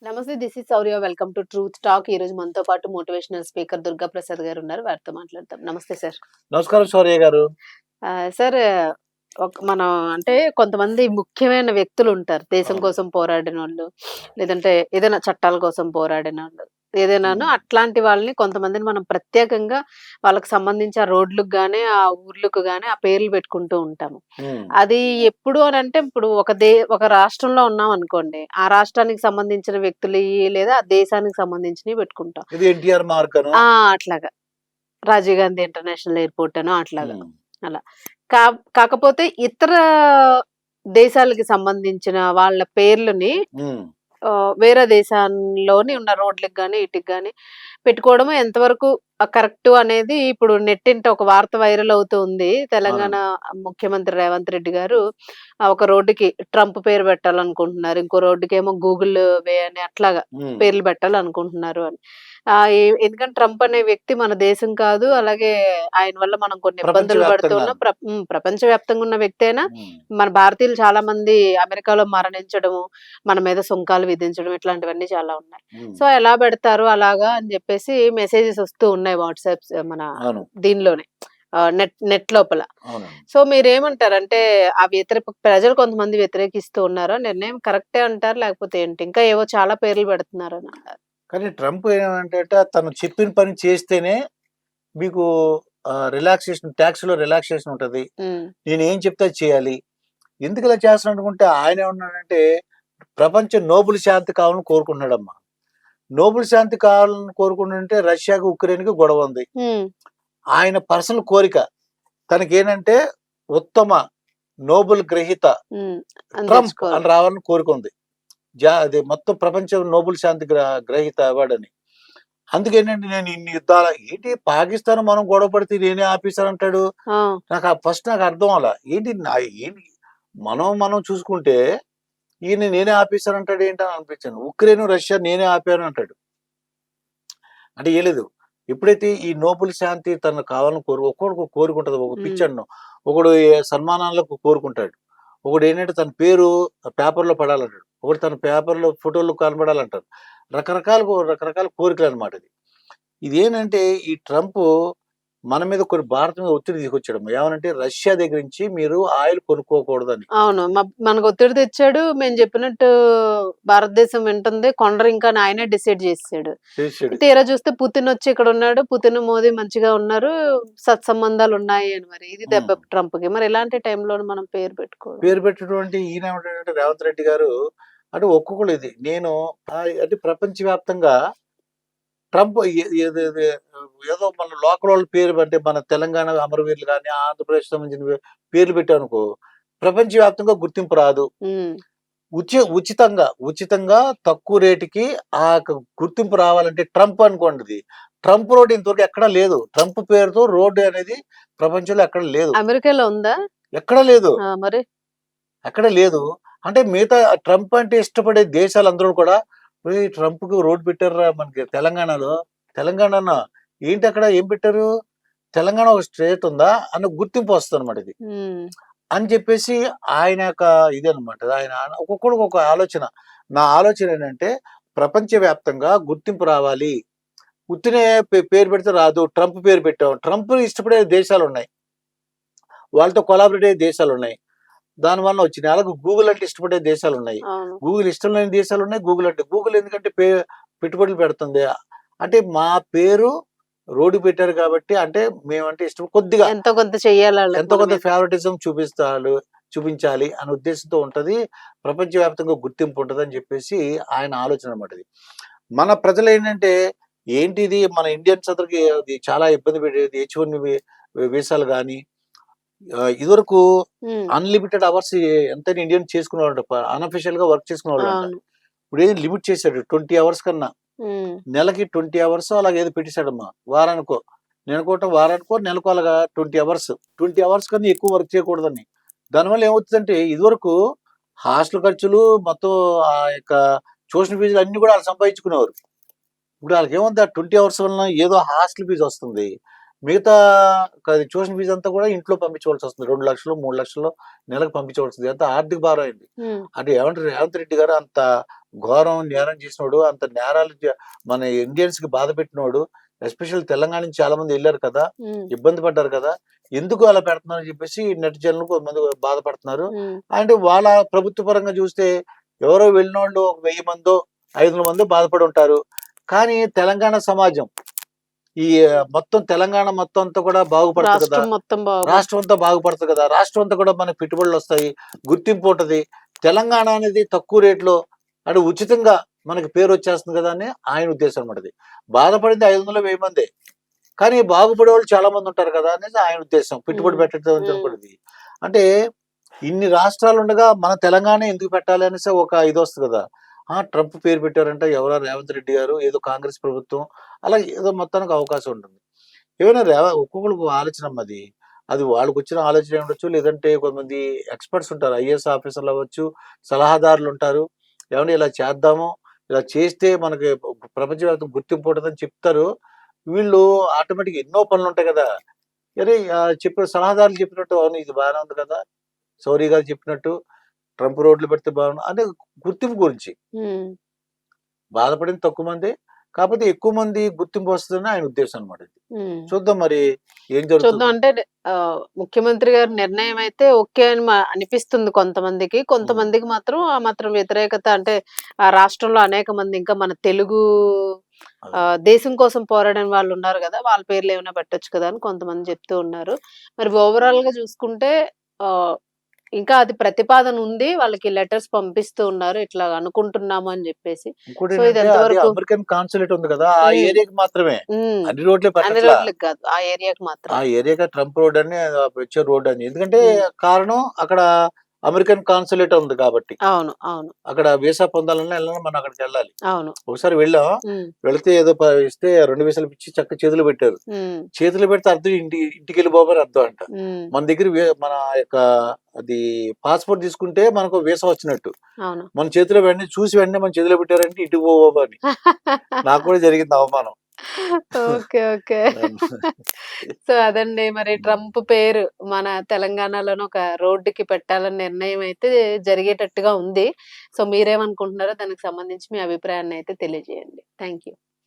నమస్తే. This is Saurya. Welcome to truth talk. ఈ రోజు మనతో పాటు మోటివేషనల్ స్పీకర్ దుర్గా ప్రసాద్ గారు ఉన్నారు. వారితో మాట్లాడతాం. నమస్తే సార్. నమస్కారం శౌర్య గారు. సార్, మనం అంటే కొంతమంది ముఖ్యమైన వ్యక్తులు ఉంటారు. దేశం అవును. కోసం పోరాడినోళ్ళు, లేదంటే ఏదైనా చట్టాల కోసం పోరాడినోళ్ళు, ఏదైనాను హ్మ్. అట్లాంటి వాళ్ళని కొంతమందిని మనం ప్రత్యేకంగా వాళ్ళకి సంబంధించి ఆ రోడ్లకు గాని, ఆ ఊర్లకు గాని ఆ పేర్లు పెట్టుకుంటూ ఉంటాము. హ్మ్. అది ఎప్పుడు అనంటే ఇప్పుడు ఒక రాష్ట్రంలో ఉన్నామనుకోండి. ఆ రాష్ట్రానికి సంబంధించిన వ్యక్తులియి లేదా ఆ దేశానికి సంబంధించినయి పెట్టుకుంటాం. ఇది ఎన్టీఆర్ మార్క్ అను. ఆ! అట్లాగా. రాజీవ్ గాంధీ ఇంటర్నేషనల్ ఎయిర్‌పోర్ట్ అనో అట్లాగా. హ్మ్. అలా. కా కాకపోతే ఇతర దేశాలకి సంబంధించిన వాళ్ళ పేర్లని హ్మ్. వేరే దేశాల్లోని ఉన్న రోడ్లకి గాని, ఈటికి గాని పెట్టుకోవడం ఎంతవరకు కరెక్టు అనేది ఇప్పుడు నెట్టింట ఒక వార్త వైరల్ అవుతూ ఉంది. తెలంగాణ అవునండి. ముఖ్యమంత్రి రేవంత్ రెడ్డి గారు ఒక రోడ్డుకి ట్రంప్ పేరు పెట్టాలనుకుంటున్నారు. ఇంకో రోడ్డుకేమో గూగుల్ వే అని అట్లాగా హ్మ్. పేర్లు పెట్టాలనుకుంటున్నారు అని. ఎందుకంటే ట్రంప్ అనే వ్యక్తి మన దేశం కాదు. అలాగే ఆయన వల్ల మనం కొన్ని ఇబ్బందులు పడుతున్నాం. ప్రపంచవ్యాప్తంగాను. ప్రపంచవ్యాప్తంగా ఉన్న వ్యక్తి అయినా హ్మ్. మన భారతీయులు చాలా మంది అమెరికాలో మరణించడము, మన మీద సుంకాలు విధించడం ఇట్లాంటివన్నీ చాలా ఉన్నాయి. హ్మ్. సో, ఎలా పెడతారు అలాగా అని జెప్పేసి మెసేజెస్ వస్తూ ఉన్నాయి వాట్సాప్స్ మన అవును. దీనిలోనే నెట్ లోపల. అవునండి. సో, మీరేమంటారు? అంటే ఆ ప్రజలు కొంతమంది వ్యతిరేకిస్తూ ఉన్నారు. నిర్ణయం కరెక్టే అంటారా? లేకపోతే ఏంటి? ఇంకా ఏవో చాలా పేర్లు పెడుతున్నారని అంటారు. కానీ ట్రంప్ ఏమంటేట తను చెప్పిన పని చేస్తేనే మీకు రిలాక్సేషన్ టాక్స్‌లో రిలాక్సేషన్ ఉంటది. హ్మ్. నేనేం చెప్తే అది చేయాలి. ఎందుకిలా చేస్తున్నాడు అనుకుంటే ఆయనేమన్నాడంటే ప్రపంచం నోబెల్ శాంతి కావాలని కోరుకుంటున్నాడమ్మా. నోబెల్ శాంతి కావాలని కోరుకుంటుంటే రష్యాకి, ఉక్రెయిన్‌కి గొడవ ఉంది. హ్మ్. ఆయన పర్సనల్ కోరిక. తనకేంటంటే ఉత్తమ నోబెల్ గ్రహీత హ్మ్. అని ట్రంప్ తెచ్చుకోవాలి. అని రావాలని కోరుకుంది. అది మొత్తం ప్రపంచం నోబెల్ శాంతి గ్రహీత అవార్డు అని. అందుకేంటంటే నేను ఇన్ని యుద్ధాల ఏంటి పాకిస్తాన్ మనం గొడవ పడితే నేనే ఆపేశానంటాడు. ఆ! నాకు అర్థం అలా. ఏంటి మనం చూసుకుంటే ఈయన నేనే ఆపేశానంటాడు ఏంటి అని అనిపించాను. ఉక్రెయిన్, రష్యా నేనే ఆపాను అంటాడు. అంటే ఏం లేదు. ఎప్పుడైతే ఈ నోబెల్ శాంతి తనకు కావాలని ఒక్కొక్కడికి కోరిక ఉంటది. ఒక హ్మ్. పిచ్చోడిను. ఒకడు సన్మానాలకు కోరుకుంటాడు. ఒకడేంటంటే తన పేరు పేపర్‌లో పడాలంటాడు. ఒకడు తన పేపర్‌లో ఫోటోలు కనపడాలంటారు. రకరకాల కోరికలనమాట ఇది. ఇదేంటంటే ఈ ట్రంపు మన మీద భారత్ మీద ఒత్తిడి తీసుకొచ్చాడమ్మా. ఏమనంటే రష్యా దగ్గర నుంచి మీరు ఆయిల్ కొనుక్కోకూడదని. అవును. మనకు ఒత్తిడి తెచ్చాడు. మేము చెప్పినట్టు భారతదేశం వింటుంది. కొనరు ఇంకా అని ఆయనే డిసైడ్ చేసేసాడు. చేసాడు. తీరా చూస్తే పుతినొచ్చి ఇక్కడున్నాడు. పుతిన్, మోదీ మంచిగా ఉన్నారు. సత్సంబంధాలున్నాయి అని మరి. ఇది హ్మ్. దెబ్బ ట్రంప్‌కి. మరి ఇలాంటి టైంలోని మనం పేరు పెట్టుకోవడం. పేరు పెట్టినటువంటి ఈయనేమంటాడంటే రేవంత్ రెడ్డి గారు అంటే ఒక్కొక్కళ్ళు ఇది. నేను అంటే ప్రపంచవ్యాప్తంగా ట్రంప్ ఏదో మన లోకల్ వాళ్ళ పేరు అంటే మన తెలంగాణ అమరవీరులు గాని, ఆంధ్రప్రదేశ్ సంబంధించిన పేర్లు పెట్టామనుకో ప్రపంచవ్యాప్తంగా గుర్తింపు రాదు. హ్మ్. ఉచితంగా తక్కువ రేటుకి గుర్తింపు రావాలంటే ట్రంప్ అనుకోండిది. ట్రంప్ రోడ్ ఇంతవరకు ఎక్కడా లేదు. ట్రంప్ పేరుతో రోడ్డు అనేది ప్రపంచంలో ఎక్కడ లేదు. అమెరికాలో ఉందా? ఎక్కడా లేదు. మరి? ఎక్కడ లేదు. అంటే మిగతా ట్రంప్ అంటే ఇష్టపడే దేశాలందరూ కూడా "ఒరేయ్! ట్రంప్‌కి రోడ్ పెట్టారురా మనకి తెలంగాణలో. తెలంగాణనా? ఏంటక్కడ ఏం పెట్టారు? తెలంగాణ ఒక స్టేట్ ఉందా?" అన్న గుర్తింపు వస్తదనమాట ఇది. హ్మ్. అని చెప్పేసి ఆయన యొక్క ఇదనమాట. ఆయన ఒక్కొక్కడికి ఒక ఆలోచన. నా ఆలోచన ఏంటంటే ప్రపంచవ్యాప్తంగా గుర్తింపు రావాలి. ఉత్తినే పేరు పెడితే రాదు. ట్రంప్ పేరు పెట్టాం. ట్రంప్‌ని ఇష్టపడే దేశాలున్నాయి. వాళ్ళతో కొలాబరేట్ అయ్యే దేశాలున్నాయి. దానివల్ల వచ్చినాయి. అలాగే గూగుల్ అంటే ఇష్టపడే దేశాలున్నాయి. అవును. గూగుల్ ఇష్టం లేని దేశాలున్నాయి. గూగుల్ ఎందుకంటే పెట్టుబడులు పెడుతుంది. అంటే మా పేరు రోడ్డుకి పెట్టారు కాబట్టి అంటే మేమంటే ఇష్టం కొద్దిగా ఎంతో కొంత చెయ్యాలాళ్ళకి ఎంతో మన కొంత మీద. ఫేవరెటిజం చూపించాలి అనే ఉద్దేశంతో ఉంటది. ప్రపంచవ్యాప్తంగా గుర్తింపు ఉంటదని చెప్పేసి ఆయన ఆలోచన అన్నమాట ఇది. మన ప్రజలేంటంటే ఏంటిది మన ఇండియన్స్ అందరికి అది చాలా ఇబ్బంది పెట్టేది. హెచ్-1 వీసాలు గాని ఇదివరకు హ్మ్. అన్‌లిమిటెడ్ అవర్స్ ఎంతైనా ఇండియన్ చేసుకునేవాళ్ళంట. అన్‌అఫిషియల్‌గా వర్క్ చేసుకునేవాళ్ళంట. అవును. ఇప్పుడేది లిమిట్ చేసాడు 20 అవర్స్ కన్నా. హ్మ్. నెలకి 20 అవర్సో అలాగేదో పెట్టేసాడమ్మా. వారానికో. నేననుకోవటం వారానికో, నెలకో అలాగా 20 అవర్స్. 20 అవర్స్ కన్నా ఎక్కువ వర్క్ చేయకూడదని. దానివల్ల ఏమవుతదంటే ఇదివరకు హాస్టల్ ఖర్చులు మొత్తం ఆ యొక్క ట్యూషన్ ఫీజులు అన్నీ కూడా ఆళ్ళు సంపాదించుకునేవారు. ఇప్పుడు ఆళ్ళకేముంది ఆ 20 అవర్స్ వలన ఏదో హాస్టల్ ఫీజొస్తుంది. మిగతా ట్యూషన్ ఫీజు అంతా కూడా ఇంట్లో పంపించవలసి వస్తుంది. 2 లక్షలు 3 లక్షలు నెలకు పంపించవలసింది. ఎంత ఆర్థిక భారం అయింది. ఉమ్, అంటే ఏమంటారు రేవంత్ రెడ్డి గారు అంత ఘోరం నేరం చేసినోడు, అంత నేరాలు మన ఇండియన్స్ కి బాధ పెట్టినోడు, ఎస్పెషల్ తెలంగాణ నుంచి చాలా మంది వెళ్ళారు కదా, ఉమ్, ఇబ్బంది పడ్డారు కదా, ఎందుకు అలా పెడుతున్నారు అని చెప్పేసి నెటిజన్లు కొంతమంది బాధపడుతున్నారు. ఉమ్, అంటే వాళ్ళ ప్రభుత్వ పరంగా చూస్తే ఎవరో వెళ్ళిన వాళ్ళు 1000 మందో 500 మందో బాధపడి ఉంటారు. కానీ తెలంగాణ సమాజం ఈ మొత్తం తెలంగాణ మొత్తం అంతా కూడా బాగుపడుతుంది కదా, రాష్ట్రం మొత్తం బాగా రాష్ట్రం అంతా బాగుపడుతుంది కదా, రాష్ట్రం అంతా కూడా మనకి పెట్టుబడులు వస్తాయి, గుర్తింపు ఉంటది, తెలంగాణ అనేది తక్కువ రేట్లో అంటే ఉచితంగా మనకి పేరు వచ్చేస్తుంది కదా అని ఆయన ఉద్దేశం అన్నమాట. అది బాధపడింది 500 మందే, కానీ బాగుపడే వాళ్ళు చాలా మంది ఉంటారు కదా అనేది ఆయన ఉద్దేశం. పెట్టుబడి ఉమ్, పెట్టడం ఉమ్, జరుగుతుంది అంటే ఇన్ని రాష్ట్రాలు ఉండగా మన తెలంగాణ ఎందుకు పెట్టాలి అనేసి ఒక ఇది వస్తుంది కదా. ట్రంప్ పేరు పెట్టారంట, ఎవరో రేవంత్ రెడ్డి గారు, ఏదో కాంగ్రెస్ ప్రభుత్వం, అలా ఏదో మొత్తానికి అవకాశం ఉంటుంది. ఏమైనా ఒక్కొక్కరికి ఆలోచన అమ్మది, అది వాళ్ళకి వచ్చిన ఆలోచన ఉండొచ్చు, లేదంటే కొంతమంది ఎక్స్పర్ట్స్ ఉంటారు, ఐఏఎస్ ఆఫీసర్లు అవ్వచ్చు, సలహాదారులు ఉంటారు, ఏమన్నా ఇలా చేద్దాము, ఇలా చేస్తే మనకి ప్రపంచవ్యాప్తం గుర్తింపు ఉంటుందని చెప్తారు. వీళ్ళు ఆటోమేటిక్ ఎన్నో పనులు ఉంటాయి కదా, అరే చెప్పిన సలహాదారులు చెప్పినట్టు అవును ఇది బాగానే ఉంది కదా, సౌరీ గారు చెప్పినట్టు ట్రంప్ రోడ్లు పెడితే బాగుండు అంటే గుర్తింపు గురించి ఉమ్. బాధపడింది తక్కువ మంది, కాకపోతే ఎక్కువ మంది గుర్తింపు వస్తుందని ఆయన ఉద్దేశం అనమాట. ఉమ్. చూద్దాం మరి ఏం చూద్దాం జరుగుతుంది. అంటే ముఖ్యమంత్రి గారి నిర్ణయం అయితే ఓకే అని అనిపిస్తుంది కొంతమందికి. కొంతమందికి మాత్రం ఆ మాత్రం వ్యతిరేకత అంటే ఆ రాష్ట్రంలో అనేక మంది ఇంకా మన తెలుగు దేశం కోసం పోరాడిన వాళ్ళు ఉన్నారు కదా, వాళ్ళ పేర్లు ఏమైనా పెట్టొచ్చు కదా అని కొంతమంది చెప్తూ ఉన్నారు. మరి ఓవరాల్ గా చూసుకుంటే ఆ ఇంకా అది ప్రతిపాదన ఉంది. వాళ్ళకి లెటర్స్ పంపిస్తూ ఉన్నారు. ఇట్లా అనుకుంటున్నాము అని చెప్పేసి. ఇంకోటి సో ఇది ఏంటంటే అది ఎంతవరకు అమెరికన్ కాన్సులేట్ ఉంది కదా, ఆ ఉమ్, ఏరియాకి మాత్రమే, ఉమ్, అన్ని రోడ్లే అన్ని పెట్టట్లా, రోడ్లకు కాదు ఆ ఏరియాకి మాత్రం. ఆ ఏరియాకి ట్రంప్ రోడ్ అని వచ్చే రోడ్ అని, ఎందుకంటే ఉమ్, కారణం అక్కడ అమెరికన్ కాన్సులేట్ ఉంది కాబట్టి, అవును, అవును, అక్కడ వీసా పొందాలన్నా వెళ్ళాలి, మనం అక్కడికి వెళ్ళాలి. అవును. ఒకసారి వెళ్ళాం, ఉమ్, వెళితే ఏదో ఇస్తే 2 వీసాలు ఇచ్చి చక్క చేతులు పెట్టారు. ఉమ్, చేతులు పెడితే అర్థం ఇంటికి వెళ్ళిపోమని అర్థం అంట. ఉమ్, మన దగ్గర మన యొక్క అది పాస్పోర్ట్ తీసుకుంటే మనకు వీసా వచ్చినట్టు, అవును. మన చేతిలో వెంటనే చూసి వెంటనే మన చేతిలో పెట్టారంటే ఇంటికి పోబో అని. నాకు కూడా జరిగింది అవమానం. Okay, okay. సో అదండి మరి ట్రంప్ పేరు మన తెలంగాణలోనే ఒక రోడ్డుకి పెట్టాలని నిర్ణయం అయితే జరిగేటట్టుగా ఉంది. సో మీరేమనుకుంటున్నారో దానికి సంబంధించి మీ అభిప్రాయాన్ని అయితే తెలియజేయండి. Thank you.